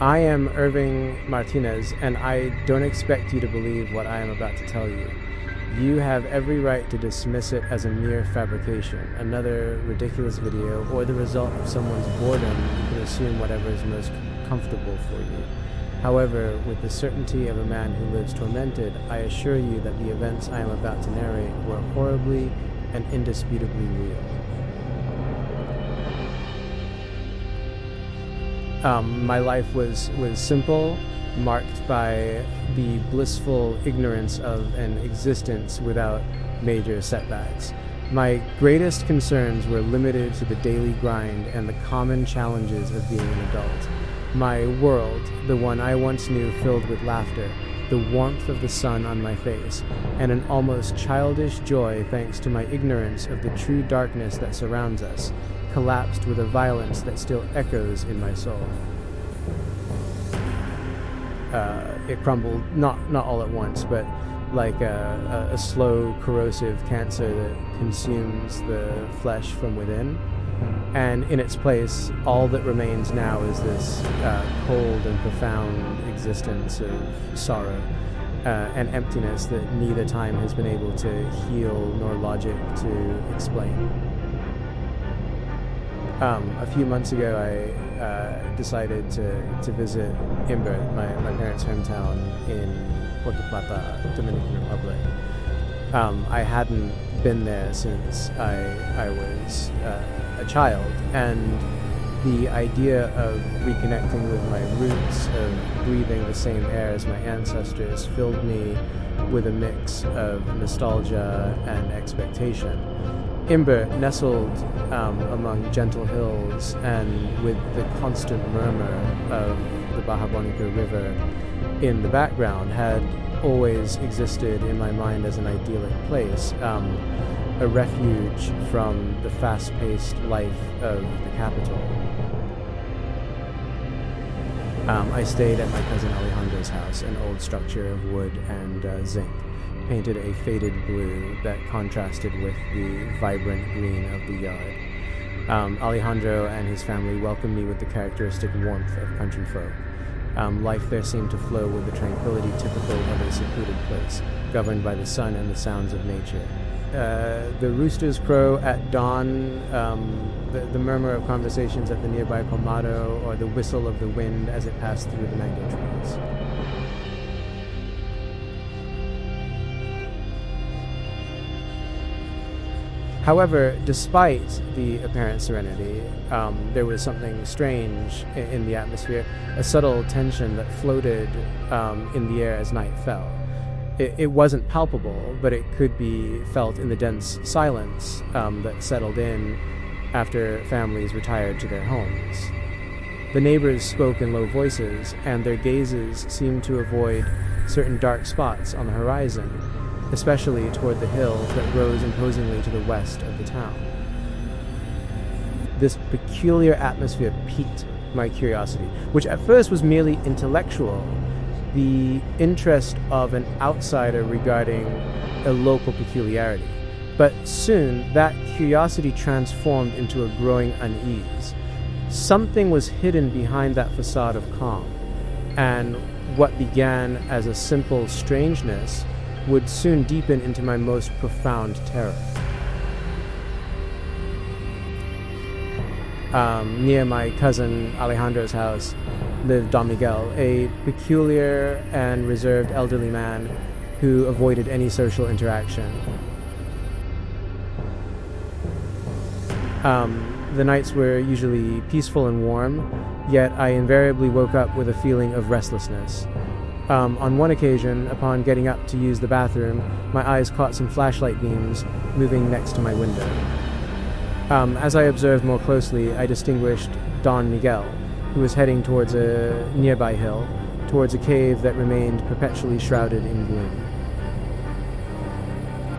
I am Irving Martinez, and I don't expect you to believe what I am about to tell you. You have every right to dismiss it as a mere fabrication, another ridiculous video, or the result of someone's boredom. You can assume whatever is most comfortable for you. However, with the certainty of a man who lives tormented, I assure you that the events I am about to narrate were horribly and indisputably real. My life was simple, marked by the blissful ignorance of an existence without major setbacks. My greatest concerns were limited to the daily grind and the common challenges of being an adult. My world, the one I once knew filled with laughter, the warmth of the sun on my face, and an almost childish joy thanks to my ignorance of the true darkness that surrounds us, collapsed with a violence that still echoes in my soul. It crumbled, not all at once, but like a slow, corrosive cancer that consumes the flesh from within. And in its place, all that remains now is this cold and profound existence of sorrow and emptiness that neither time has been able to heal nor logic to explain. A few months ago, I decided to visit Imbert, my parents' hometown in Puerto Plata, Dominican Republic. I hadn't been there since I was a child, and the idea of reconnecting with my roots, of breathing the same air as my ancestors, filled me with a mix of nostalgia and expectation. Imbert, nestled among gentle hills and with the constant murmur of the Baja Bonica River in the background, had always existed in my mind as an idyllic place, a refuge from the fast-paced life of the capital. I stayed at my cousin Alejandro's house, an old structure of wood and zinc, painted a faded blue that contrasted with the vibrant green of the yard. Alejandro and his family welcomed me with the characteristic warmth of country folk. Life there seemed to flow with the tranquility typical of a secluded place, governed by the sun and the sounds of nature. The roosters crow at dawn, the murmur of conversations at the nearby Colmado, or the whistle of the wind as it passed through the mango trees. However, despite the apparent serenity, there was something strange in the atmosphere, a subtle tension that floated in the air as night fell. It wasn't palpable, but it could be felt in the dense silence that settled in after families retired to their homes. The neighbors spoke in low voices, and their gazes seemed to avoid certain dark spots on the horizon, especially toward the hill that rose imposingly to the west of the town. This peculiar atmosphere piqued my curiosity, which at first was merely intellectual, the interest of an outsider regarding a local peculiarity. But soon, that curiosity transformed into a growing unease. Something was hidden behind that facade of calm, and what began as a simple strangeness would soon deepen into my most profound terror. Near my cousin Alejandro's house lived Don Miguel, a peculiar and reserved elderly man who avoided any social interaction. The nights were usually peaceful and warm, yet I invariably woke up with a feeling of restlessness. On one occasion, upon getting up to use the bathroom, my eyes caught some flashlight beams moving next to my window. As I observed more closely, I distinguished Don Miguel, who was heading towards a nearby hill, towards a cave that remained perpetually shrouded in gloom.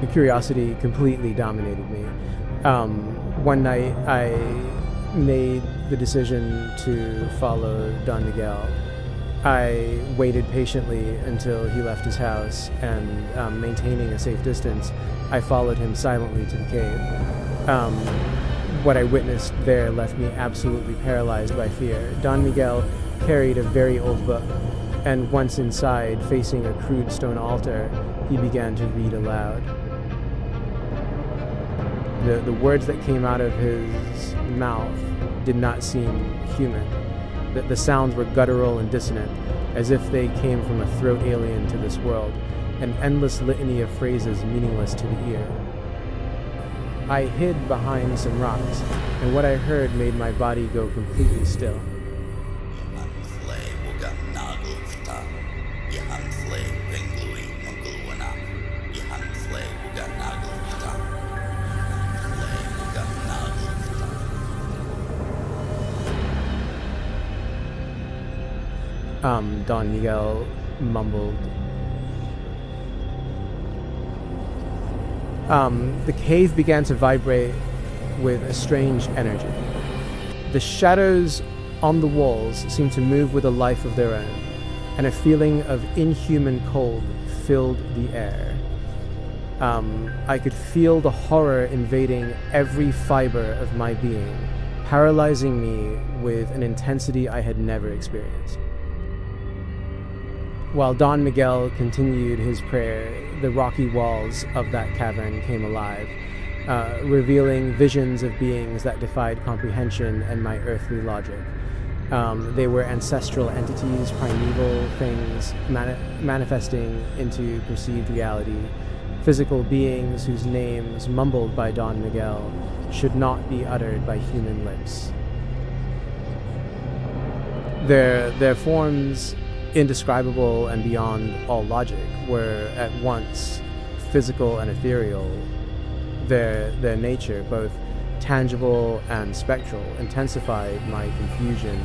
The curiosity completely dominated me. One night, I made the decision to follow Don Miguel. I waited patiently until he left his house, and maintaining a safe distance, I followed him silently to the cave. What I witnessed there left me absolutely paralyzed by fear. Don Miguel carried a very old book, and once inside, facing a crude stone altar, he began to read aloud. The words that came out of his mouth did not seem human. The sounds were guttural and dissonant, as if they came from a throat alien to this world, an endless litany of phrases meaningless to the ear. I hid behind some rocks, and what I heard made my body go completely still. Don Miguel mumbled. The cave began to vibrate with a strange energy. The shadows on the walls seemed to move with a life of their own, and a feeling of inhuman cold filled the air. I could feel the horror invading every fiber of my being, paralyzing me with an intensity I had never experienced. While Don Miguel continued his prayer, the rocky walls of that cavern came alive, revealing visions of beings that defied comprehension and my earthly logic. They were ancestral entities, primeval things manifesting into perceived reality, physical beings whose names, mumbled by Don Miguel, should not be uttered by human lips. Their forms, indescribable and beyond all logic, were at once physical and ethereal. Their nature, both tangible and spectral, intensified my confusion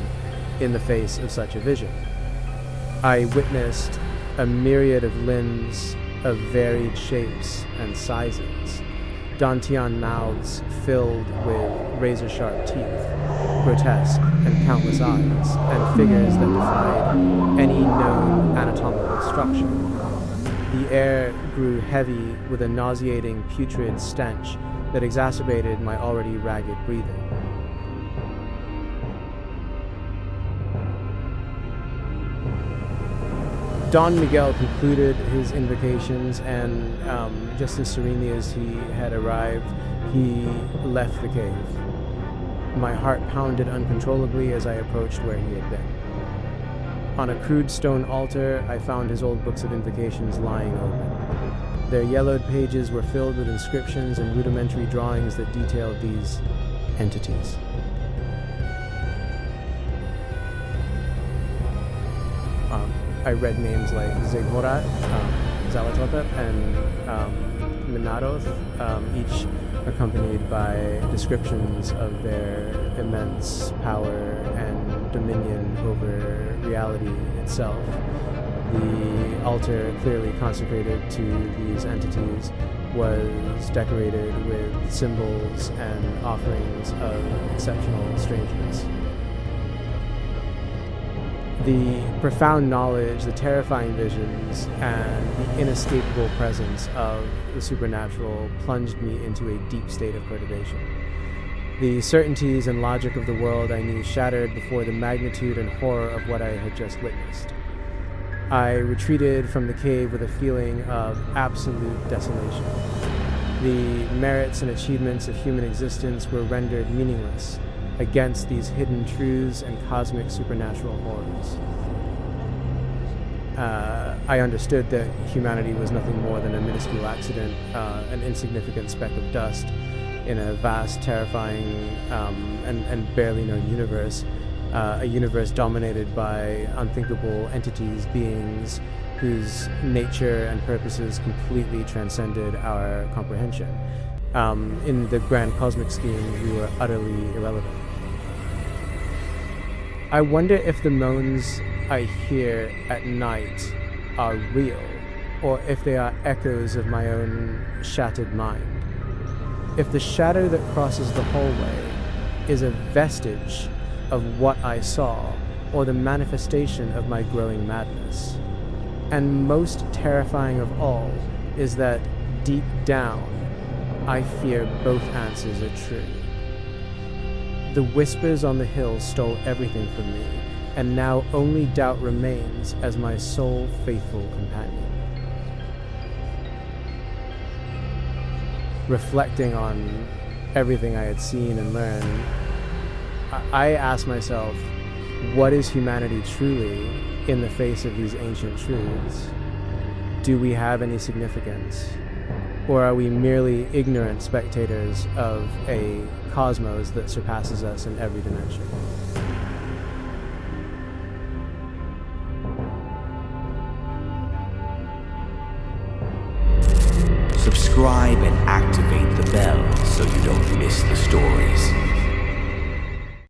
in the face of such a vision. I witnessed a myriad of limbs of varied shapes and sizes, Dantian mouths filled with razor-sharp teeth, grotesque and countless eyes, and figures that defied any known anatomical structure. The air grew heavy with a nauseating, putrid stench that exacerbated my already ragged breathing. Don Miguel concluded his invocations, and just as serenely as he had arrived, he left the cave. My heart pounded uncontrollably as I approached where he had been. On a crude stone altar, I found his old books of invocations lying open. Their yellowed pages were filled with inscriptions and rudimentary drawings that detailed these entities. I read names like Zeghorat, Zalatothep, and Minaroth, each accompanied by descriptions of their immense power and dominion over reality itself. The altar, clearly consecrated to these entities, was decorated with symbols and offerings of exceptional strangeness. The profound knowledge, the terrifying visions, and the inescapable presence of the supernatural plunged me into a deep state of perturbation. The certainties and logic of the world I knew shattered before the magnitude and horror of what I had just witnessed. I retreated from the cave with a feeling of absolute desolation. The merits and achievements of human existence were rendered meaningless against these hidden truths and cosmic supernatural horrors. I understood that humanity was nothing more than a minuscule accident, an insignificant speck of dust in a vast, terrifying, and barely known universe, a universe dominated by unthinkable entities, beings whose nature and purposes completely transcended our comprehension. In the grand cosmic scheme, we were utterly irrelevant. I wonder if the moans I hear at night are real, or if they are echoes of my own shattered mind. If the shadow that crosses the hallway is a vestige of what I saw, or the manifestation of my growing madness. And most terrifying of all is that deep down, I fear both answers are true. The whispers on the hill stole everything from me, and now only doubt remains as my sole faithful companion. Reflecting on everything I had seen and learned, I asked myself, what is humanity truly in the face of these ancient truths? Do we have any significance? Or are we merely ignorant spectators of a cosmos that surpasses us in every dimension? Subscribe and activate the bell so you don't miss the stories.